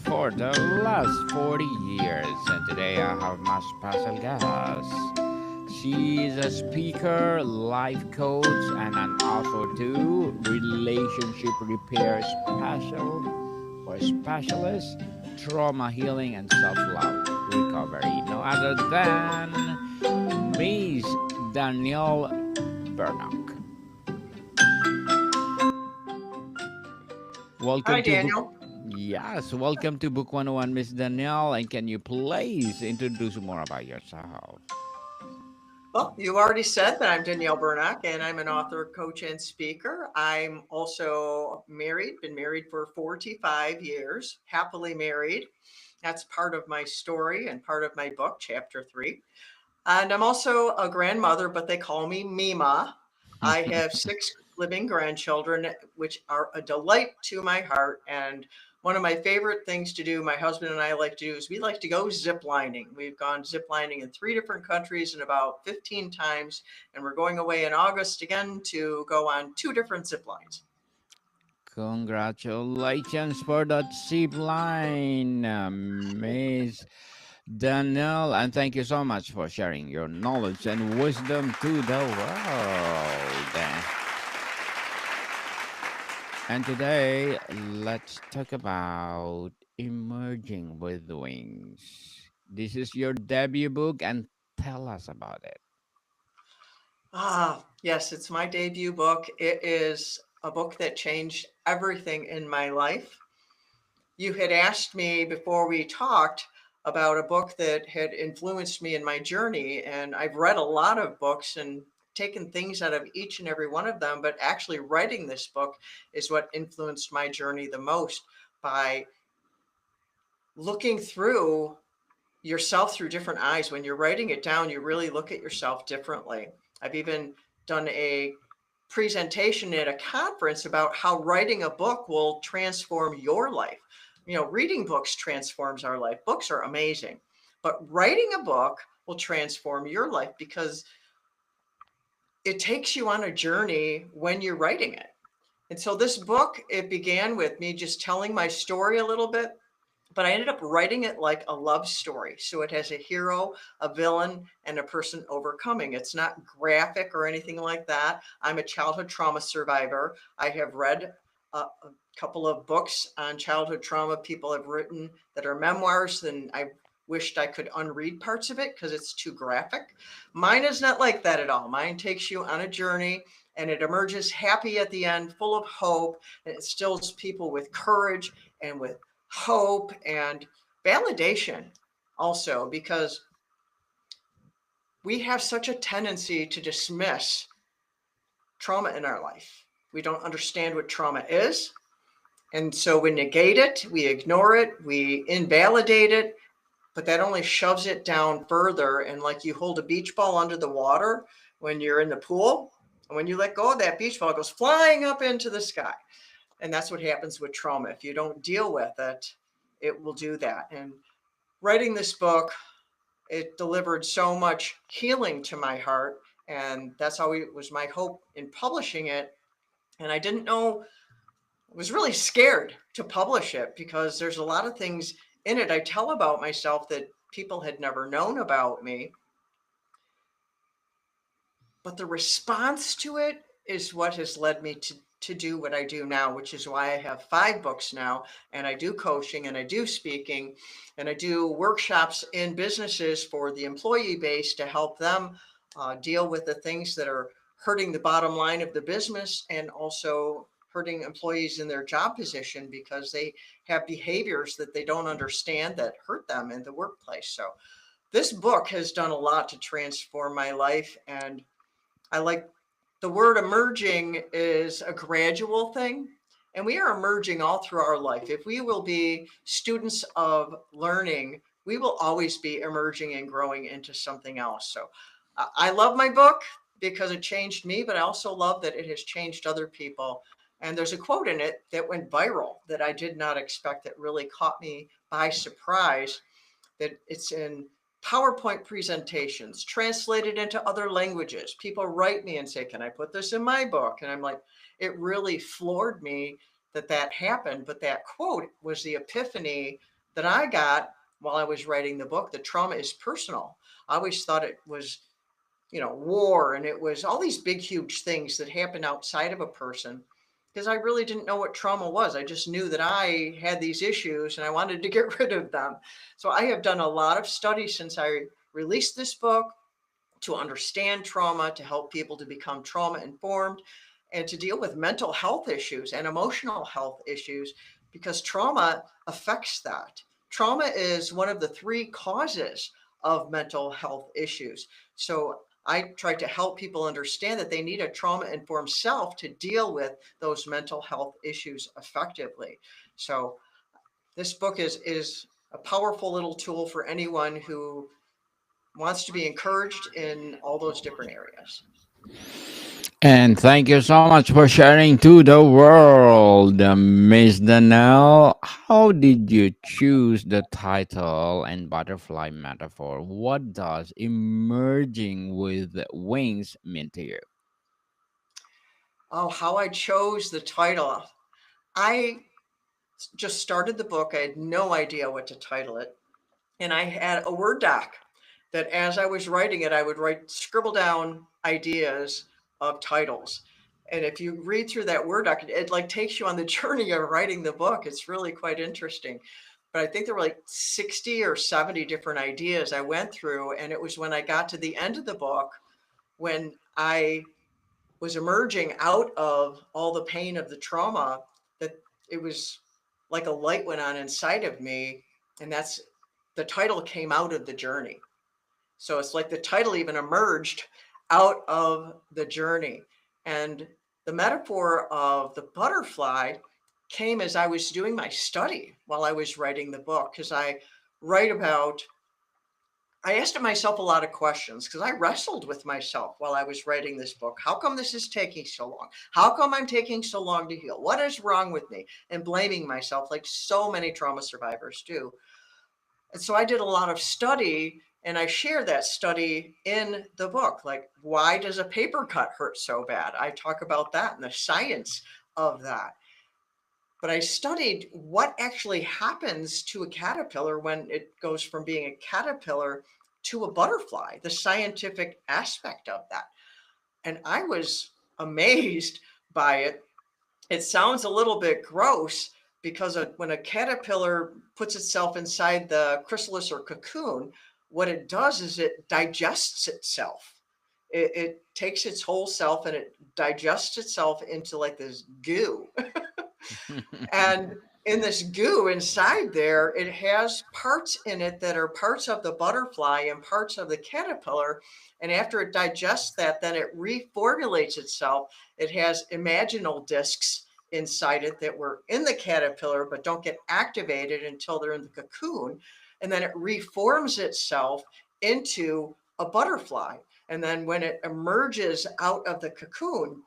for the last 40 years. And today I have my special guest. She is a speaker, life coach, and an author too. Relationship repair specialist, trauma healing, and self love recovery. No other than Miss Danielle Bernock. Hi, Welcome to Book. Daniel. Yes, welcome to Book 101, Miss Danielle. And can you please introduce more about yourself? Well, you already said that I'm Danielle Bernock, and I'm an author, coach, and speaker. I'm also married, been married for 45 years, happily married. That's part of my story and part of my book, Chapter 3. And I'm also a grandmother, but they call me Mima. I have six living grandchildren, which are a delight to my heart. And one of my favorite things to do, my husband and I like to do, is we like to go zip lining. We've gone zip lining in 3 different countries and about 15 times. And we're going away in August again to go on 2 different zip lines. Congratulations for that zip line, Miss Danielle. And thank you so much for sharing your knowledge and wisdom to the world. And today, let's talk about Emerging with Wings. This is your debut book, and tell us about it. Yes, it's my debut book. It is a book that changed everything in my life. You had asked me before we talked about a book that had influenced me in my journey, and I've read a lot of books and taken things out of each and every one of them, but actually writing this book is what influenced my journey the most by looking through yourself through different eyes. When you're writing it down, you really look at yourself differently. I've even done a presentation at a conference about how writing a book will transform your life. Reading books transforms our life. Books are amazing, but writing a book will transform your life because it takes you on a journey when you're writing it. And so this book, it began with me just telling my story a little bit, but I ended up writing it like a love story. So it has a hero, a villain, and a person overcoming. It's not graphic or anything like that. I'm a childhood trauma survivor. I have read a couple of books on childhood trauma people have written that are memoirs, and I wished I could unread parts of it because it's too graphic. Mine is not like that at all. Mine takes you on a journey and it emerges happy at the end, full of hope, and it instills people with courage and with hope and validation also, because we have such a tendency to dismiss trauma in our life. We don't understand what trauma is. And so we negate it, we ignore it, we invalidate it, but that only shoves it down further. And like you hold a beach ball under the water when you're in the pool, and when you let go of that beach ball, it goes flying up into the sky. And that's what happens with trauma. If you don't deal with it, it will do that. And writing this book, it delivered so much healing to my heart. And that's how it was my hope in publishing it. And I didn't know, I was really scared to publish it because there's a lot of things in it I tell about myself that people had never known about me. But the response to it is what has led me to do what I do now, which is why I have 5 books now, and I do coaching and I do speaking and I do workshops in businesses for the employee base to help them deal with the things that are hurting the bottom line of the business and also hurting employees in their job position because they have behaviors that they don't understand that hurt them in the workplace. So this book has done a lot to transform my life, and I like the word emerging is a gradual thing. And we are emerging all through our life. If we will be students of learning, we will always be emerging and growing into something else. So I love my book because it changed me, but I also love that it has changed other people. And there's a quote in it that went viral that I did not expect, that really caught me by surprise, that it's in PowerPoint presentations, translated into other languages. People write me and say, "Can I put this in my book?" And I'm like, it really floored me that happened, but that quote was the epiphany that I got while I was writing the book. The trauma is personal. I always thought it was, war, and it was all these big, huge things that happen outside of a person, because I really didn't know what trauma was. I just knew that I had these issues and I wanted to get rid of them. So I have done a lot of studies since I released this book to understand trauma, to help people to become trauma informed, and to deal with mental health issues and emotional health issues, because trauma affects that. Trauma is one of the three causes of mental health issues. So I try to help people understand that they need a trauma informed self to deal with those mental health issues effectively. So this book is a powerful little tool for anyone who wants to be encouraged in all those different areas. And thank you so much for sharing to the world, Miss Danelle. How did you choose the title and butterfly metaphor? What does emerging with wings mean to you? Oh, how I chose the title. I just started the book. I had no idea what to title it. And I had a Word doc that as I was writing it, I would scribble down ideas of titles. And if you read through that Word doc, it like takes you on the journey of writing the book. It's really quite interesting. But I think there were like 60 or 70 different ideas I went through. And it was when I got to the end of the book, when I was emerging out of all the pain of the trauma, that it was like a light went on inside of me. And that's the title came out of the journey. So it's like the title even emerged out of the journey. And the metaphor of the butterfly came as I was doing my study while I was writing the book, because write about I asked myself a lot of questions, because I wrestled with myself while I was writing this book. How come this is taking so long? How come I'm taking so long to heal? What is wrong with me? And blaming myself, like so many trauma survivors do. And so I did a lot of study, and I share that study in the book. Like, why does a paper cut hurt so bad? I talk about that and the science of that. But I studied what actually happens to a caterpillar when it goes from being a caterpillar to a butterfly, the scientific aspect of that. And I was amazed by it. It sounds a little bit gross, because when a caterpillar puts itself inside the chrysalis or cocoon, what it does is it digests itself. It takes its whole self and it digests itself into like this goo. And in this goo inside there, it has parts in it that are parts of the butterfly and parts of the caterpillar. And after it digests that, then it reformulates itself. It has imaginal discs inside it that were in the caterpillar but don't get activated until they're in the cocoon. And then it reforms itself into a butterfly. And then when it emerges out of the cocoon,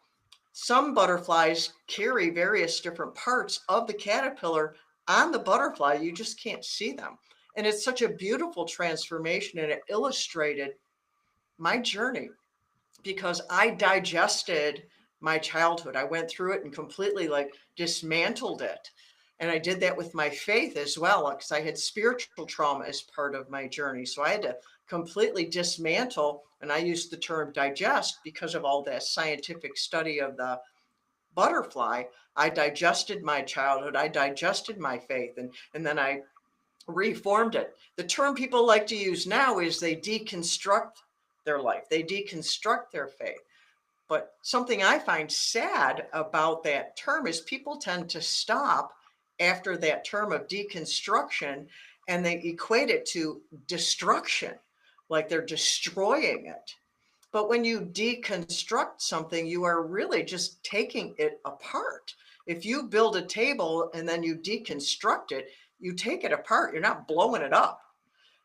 some butterflies carry various different parts of the caterpillar on the butterfly. You just can't see them. And it's such a beautiful transformation. And it illustrated my journey, because I digested my childhood. I went through it and completely like dismantled it. And I did that with my faith as well, because I had spiritual trauma as part of my journey. So I had to completely dismantle, and I used the term digest because of all that scientific study of the butterfly. I digested my childhood, I digested my faith, and then I reformed it. The term people like to use now is they deconstruct their life, they deconstruct their faith. But something I find sad about that term is people tend to stop after that term of deconstruction, and they equate it to destruction, like they're destroying it. But when you deconstruct something, you are really just taking it apart. If you build a table and then you deconstruct it, you take it apart, you're not blowing it up.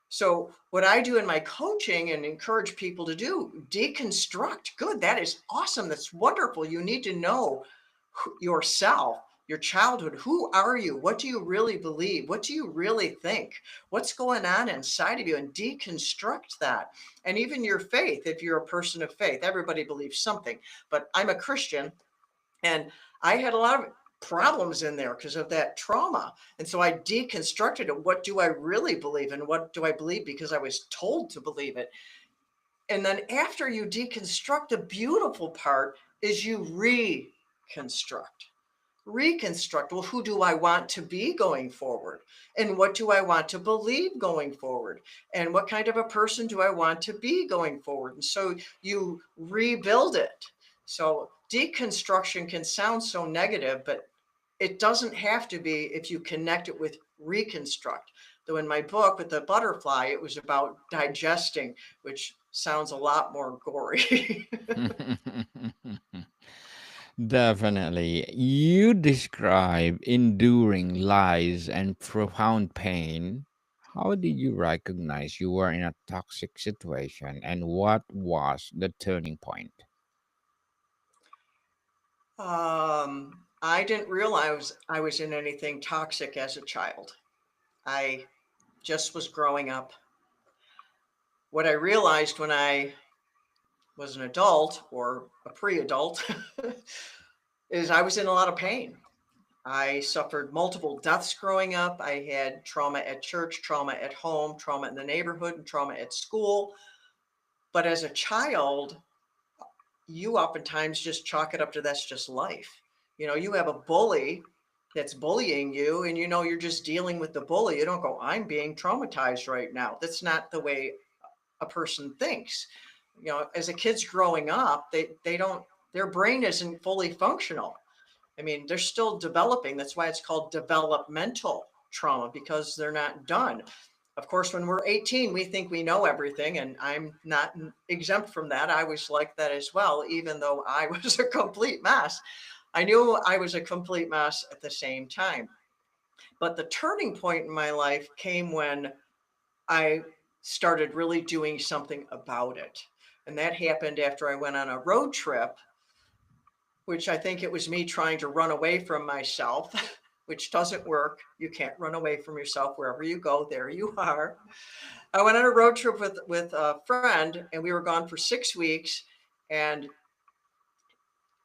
So, what I do in my coaching and encourage people to do, deconstruct. Good, that is awesome. That's wonderful. You need to know yourself, your childhood. Who are you? What do you really believe? What do you really think? What's going on inside of you? And deconstruct that. And even your faith, if you're a person of faith, everybody believes something. But I'm a Christian, and I had a lot of problems in there because of that trauma. And so I deconstructed it. What do I really believe? And what do I believe because I was told to believe it? And then after you deconstruct, the beautiful part is you reconstruct. Reconstruct. Well, who do I want to be going forward? And what do I want to believe going forward? And what kind of a person do I want to be going forward? And so you rebuild it. So deconstruction can sound so negative, but it doesn't have to be if you connect it with reconstruct. Though in my book with the butterfly, it was about digesting, which sounds a lot more gory. Definitely. You describe enduring lies and profound pain. How did you recognize you were in a toxic situation and what was the turning point? I didn't realize I was in anything toxic as a child. I just was growing up. What I realized when I was an adult or a pre adult is I was in a lot of pain. I suffered multiple deaths growing up. I had trauma at church, trauma at home, trauma in the neighborhood, and trauma at school. But as a child, you oftentimes just chalk it up to that's just life. You know, you have a bully that's bullying you, and you know you're just dealing with the bully. You don't go, I'm being traumatized right now. That's not the way a person thinks. You know, as a kid's growing up, they don't, their brain isn't fully functional. I mean, they're still developing. That's why it's called developmental trauma, because they're not done. Of course, when we're 18, we think we know everything, and I'm not exempt from that. I was like that as well, even though I was a complete mess. I knew I was a complete mess at the same time. But the turning point in my life came when I started really doing something about it. And that happened after I went on a road trip, which I think it was me trying to run away from myself, which doesn't work. You can't run away from yourself. Wherever you go, there you are. I went on a road trip with a friend, and we were gone for 6 weeks. And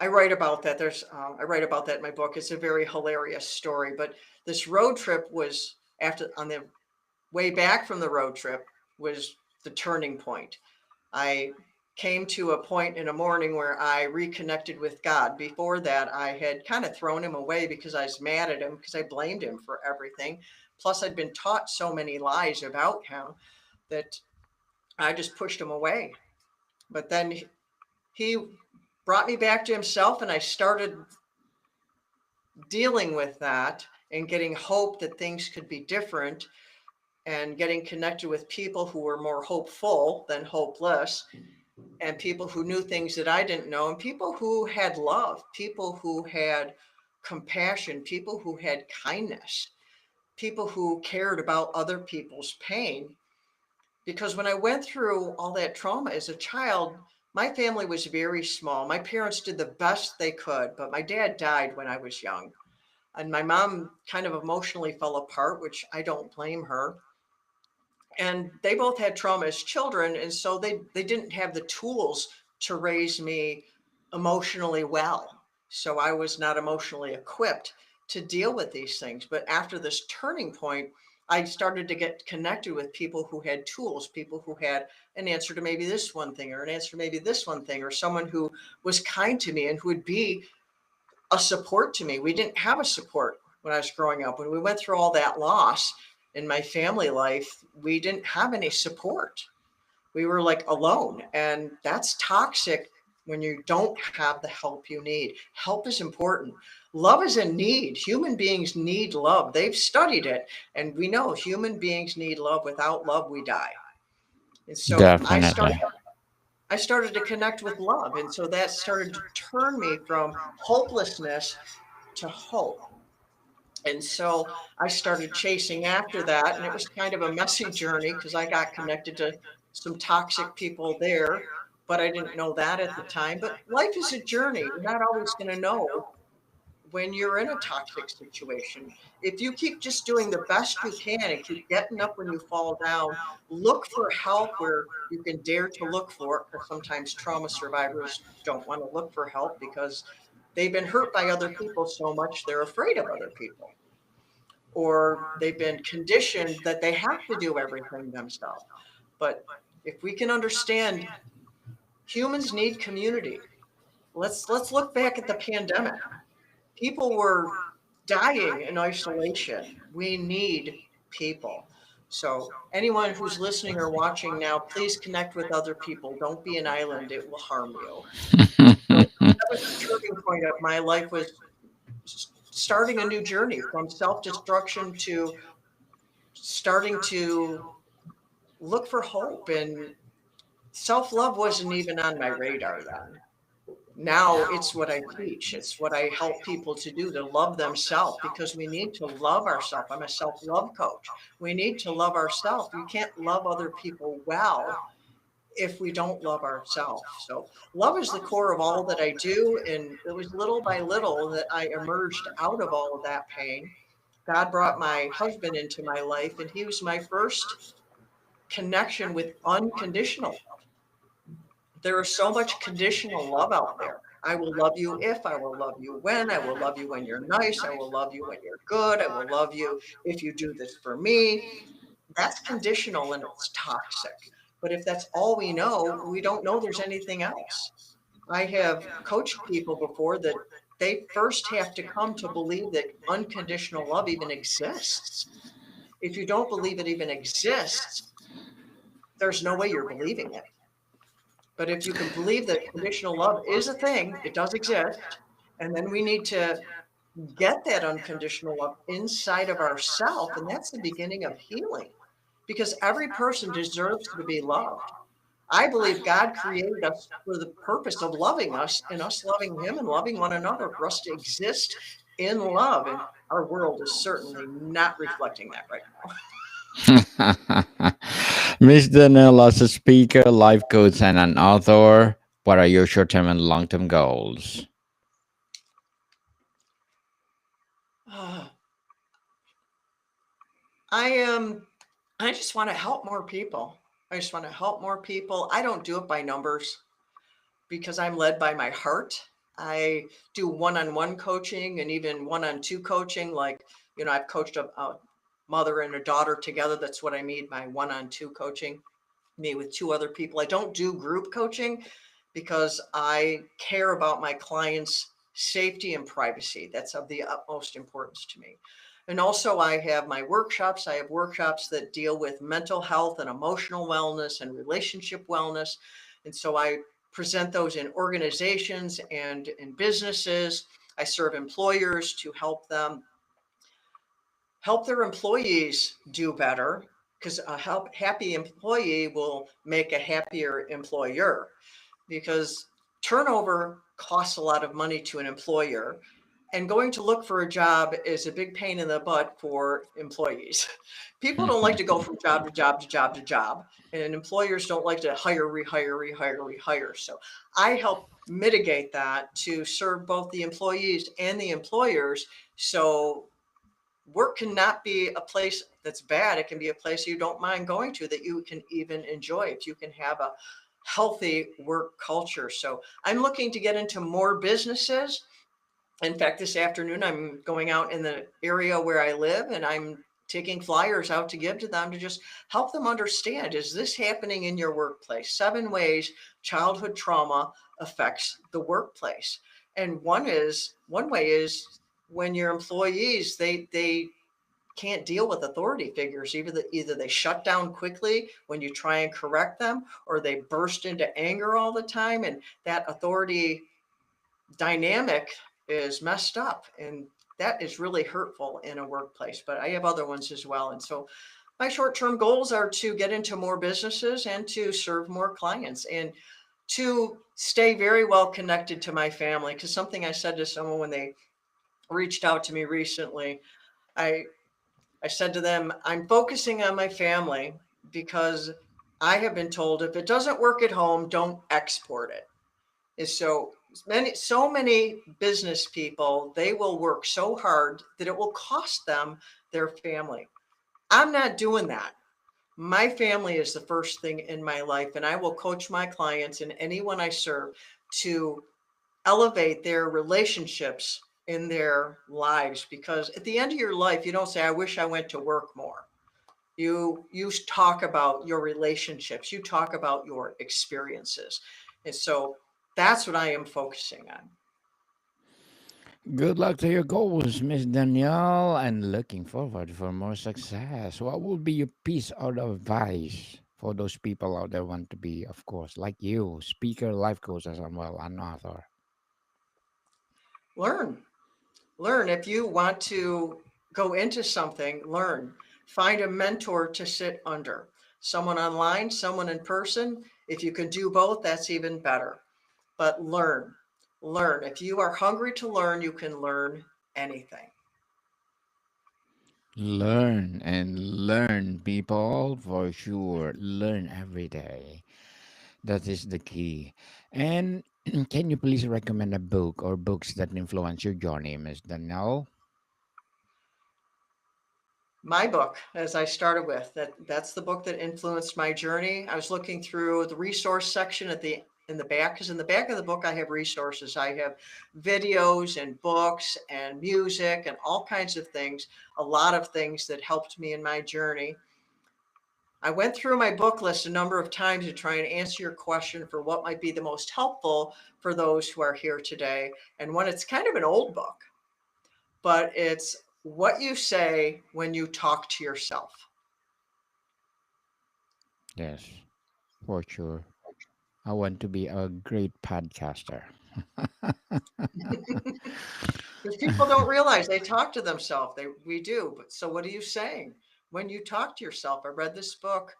I write about that. I write about that in my book. It's a very hilarious story. But this road trip was after on the way back from the road trip was the turning point. I came to a point in a morning where I reconnected with God. Before that, I had kind of thrown him away because I was mad at him because I blamed him for everything. Plus, I'd been taught so many lies about him that I just pushed him away. But then he brought me back to himself, and I started dealing with that and getting hope that things could be different and getting connected with people who were more hopeful than hopeless, and people who knew things that I didn't know, and people who had love, people who had compassion, people who had kindness, people who cared about other people's pain. Because when I went through all that trauma as a child, my family was very small. My parents did the best they could, but my dad died when I was young. And my mom kind of emotionally fell apart, which I don't blame her. And they both had trauma as children, and so they didn't have the tools to raise me emotionally well. So I was not emotionally equipped to deal with these things. But after this turning point, I started to get connected with people who had tools, people who had an answer to maybe this one thing, or an answer to maybe this one thing, or someone who was kind to me and who would be a support to me. We didn't have a support when I was growing up. When we went through all that loss in my family life, we didn't have any support. We were like alone, and that's toxic when you don't have the help you need. Help is important. Love is a need. Human beings need love. They've studied it, and we know human beings need love. Without love, we die. And so Definitely. I started to connect with love. And so that started to turn me from hopelessness to hope. And so I started chasing after that. And it was kind of a messy journey because I got connected to some toxic people there, but I didn't know that at the time. But life is a journey. You're not always going to know when you're in a toxic situation. If you keep just doing the best you can and keep getting up when you fall down, look for help where you can dare to look for it. Because sometimes trauma survivors don't want to look for help because They've been hurt by other people so much they're afraid of other people, or they've been conditioned that they have to do everything themselves. But if we can understand humans need community, let's look back at the pandemic. People were dying in isolation. We need people. So anyone who's listening or watching now, please connect with other people. Don't be an island. It will harm you. So that was the turning point of my life, was starting a new journey from self-destruction to starting to look for hope. And self-love wasn't even on my radar then. Now it's what I teach. It's what I help people to do, to love themselves, because we need to love ourselves. I'm a self-love coach. We need to love ourselves. You can't love other people well if we don't love ourselves. So love is the core of all that I do. And it was little by little that I emerged out of all of that pain. God brought my husband into my life, and he was my first connection with unconditional. There is so much conditional love out there. I will love you if, I will love you when, I will love you when you're nice, I will love you when you're good, I will love you if you do this for me. That's conditional and it's toxic. But if that's all we know, we don't know there's anything else. I have coached people before that they first have to come to believe that unconditional love even exists. If you don't believe it even exists, there's no way you're believing it. But if you can believe that conditional love is a thing, it does exist, and then we need to get that unconditional love inside of ourselves, and that's the beginning of healing, because every person deserves to be loved. I believe God created us for the purpose of loving us and us loving Him and loving one another, for us to exist in love. And our world is certainly not reflecting that right Miss Danielle, as a speaker, life coach, and an author, what are your short term and long term goals? now. I am I just want to help more people. I just want to help more people. I don't do it by numbers because I'm led by my heart. I do one-on-one coaching and even one-on-two coaching. Like, I've coached a mother and a daughter together. That's what I mean by one-on-two coaching, me with two other people. I don't do group coaching because I care about my clients' safety and privacy. That's of the utmost importance to me. And also, I have my workshops. I have workshops that deal with mental health and emotional wellness and relationship wellness. And so I present those in organizations and in businesses. I serve employers to help their employees do better, because a happy employee will make a happier employer, because turnover costs a lot of money to an employer, and going to look for a job is a big pain in the butt for employees. People don't like to go from job to job to job to job, and employers don't like to hire, rehire, rehire, rehire. So I help mitigate that to serve both the employees and the employers. So work cannot be a place that's bad. It can be a place you don't mind going to, that you can even enjoy, if you can have a healthy work culture. So I'm looking to get into more businesses. In fact, this afternoon, I'm going out in the area where I live, and I'm taking flyers out to give to them, to just help them understand, is this happening in your workplace? 7 ways childhood trauma affects the workplace. And one way is when your employees, they can't deal with authority figures. Either they shut down quickly when you try and correct them, or they burst into anger all the time, and that authority dynamic is messed up, and that is really hurtful in a workplace. But I have other ones as well. And so my short-term goals are to get into more businesses and to serve more clients, and to stay very well connected to my family. Because something I said to someone when they reached out to me recently, I I said to them, I'm focusing on my family because I have been told, if it doesn't work at home, don't export it. And so many business people, they will work so hard that it will cost them their family. I'm not doing that. My family is the first thing in my life, and I will coach my clients and anyone I serve to elevate their relationships in their lives, because at the end of your life you don't say I wish I went to work more. You talk about your relationships, you talk about your experiences. And so that's what I am focusing on. Good luck to your goals, Miss Danielle, and looking forward for more success. What would be your piece of advice for those people out there want to be, of course, like you, speaker, life coach, as well, an author? Learn. Learn. If you want to go into something, learn. Find a mentor to sit under. Someone online, someone in person. If you can do both, that's even better. But learn. Learn. If you are hungry to learn, you can learn anything. Learn and learn, people, for sure. Learn every day. That is the key. And can you please recommend a book or books that influence your journey, Miss Danielle? My book, as I started with, that's the book that influenced my journey. I was looking through the resource section at the in the back, because in the back of the book I have resources. I have videos and books and music and all kinds of things, a lot of things that helped me in my journey. I went through my book list a number of times to try and answer your question for what might be the most helpful for those who are here today. And when it's kind of an old book, but it's what you say when you talk to yourself. Yes, for sure. I want to be a great podcaster. Because people don't realize they talk to themselves. We do. But so what are you saying when you talk to yourself? I read this book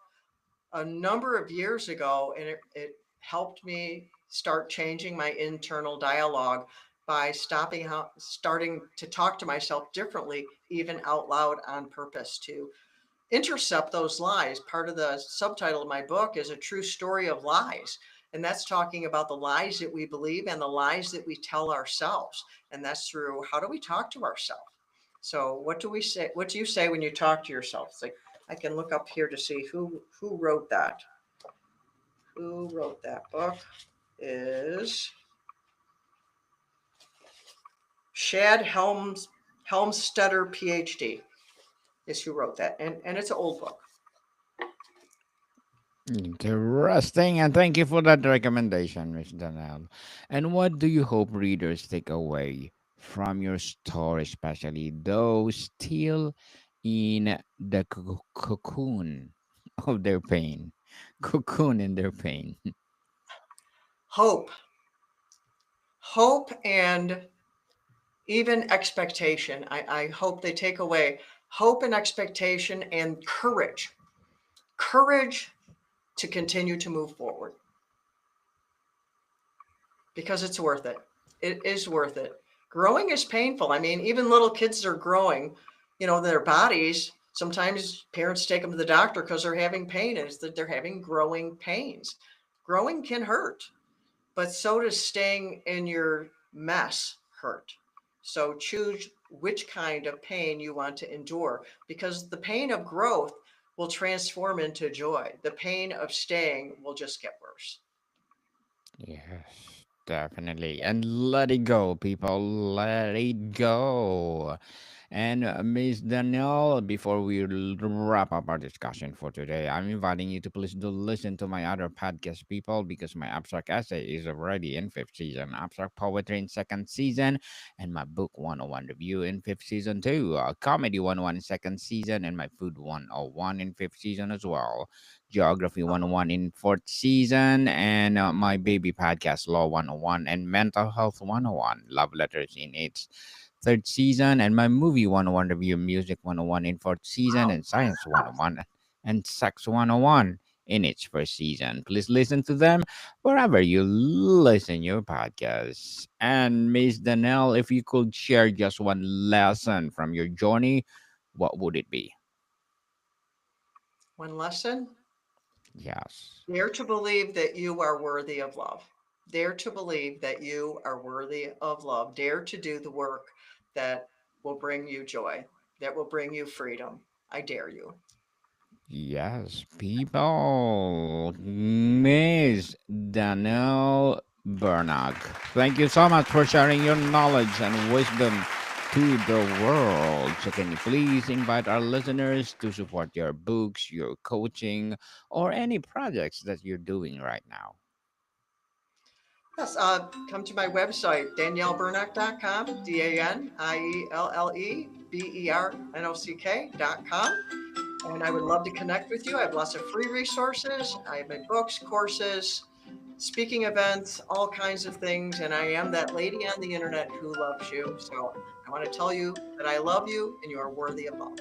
a number of years ago, and it helped me start changing my internal dialogue by starting to talk to myself differently, even out loud on purpose, to intercept those lies. Part of the subtitle of my book is A True Story of Lies. And that's talking about the lies that we believe and the lies that we tell ourselves. And that's through how do we talk to ourselves? So what do we say? What do you say when you talk to yourself? It's like I can look up here to see who wrote that. Who wrote that book is Shad Helmstetter, PhD, is who wrote that. And it's an old book. Interesting, and thank you for that recommendation, Miss Danielle. And what do you hope readers take away from your story, especially those still in the cocoon of their pain? Cocoon in their pain. Hope. Hope and even expectation. I hope they take away hope and expectation and courage. Courage to continue to move forward, because it's worth it. It is worth it. Growing is painful. I mean, even little kids are growing, their bodies. Sometimes parents take them to the doctor because they're having pain, and it's that they're having growing pains. Growing can hurt, but so does staying in your mess hurt. So choose which kind of pain you want to endure, because the pain of growth will transform into joy. The pain of staying will just get worse. Yes, definitely. And let it go, people. Let it go. And Miss Danielle, before we wrap up our discussion for today, I'm inviting you to please do listen to my other podcast, people, because my abstract essay is already in fifth season, abstract poetry in second season, and my book 101 review in fifth season too, comedy 101 in second season, and my food 101 in fifth season as well, geography Oh, 101 in fourth season, and my baby podcast law 101 and mental health 101 love letters in its third season, and my movie 101 review, music 101 in fourth season, wow. and science 101 and sex 101 in its first season. Please listen to them wherever you listen your podcasts. And Miss Danelle, if you could share just one lesson from your journey, what would it be? One lesson: Yes. dare to believe that you are worthy of love. Dare to believe that you are worthy of love. Dare to do the work that will bring you joy, that will bring you freedom. I dare you. Yes, people. Miss Danelle Bernock. Thank you so much for sharing your knowledge and wisdom to the world. So, can you please invite our listeners to support your books, your coaching, or any projects that you're doing right now? Yes, come to my website, daniellebernock.com, DanielleBernock.com. And I would love to connect with you. I have lots of free resources. I have my books, courses, speaking events, all kinds of things. And I am that lady on the internet who loves you. So I want to tell you that I love you and you are worthy of love.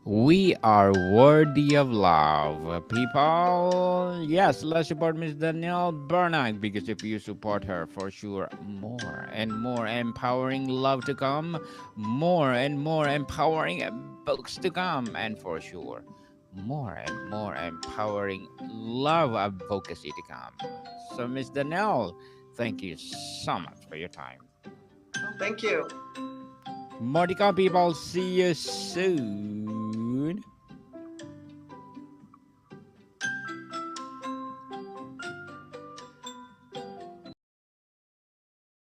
We are worthy of love, people. Yes, let's support Miss Danielle Bernock because if you support her, for sure, more and more empowering love to come, more and more empowering books to come, and for sure, more and more empowering love advocacy to come. So, Miss Danielle, thank you so much for your time. Well, thank you. More to come, people. See you soon.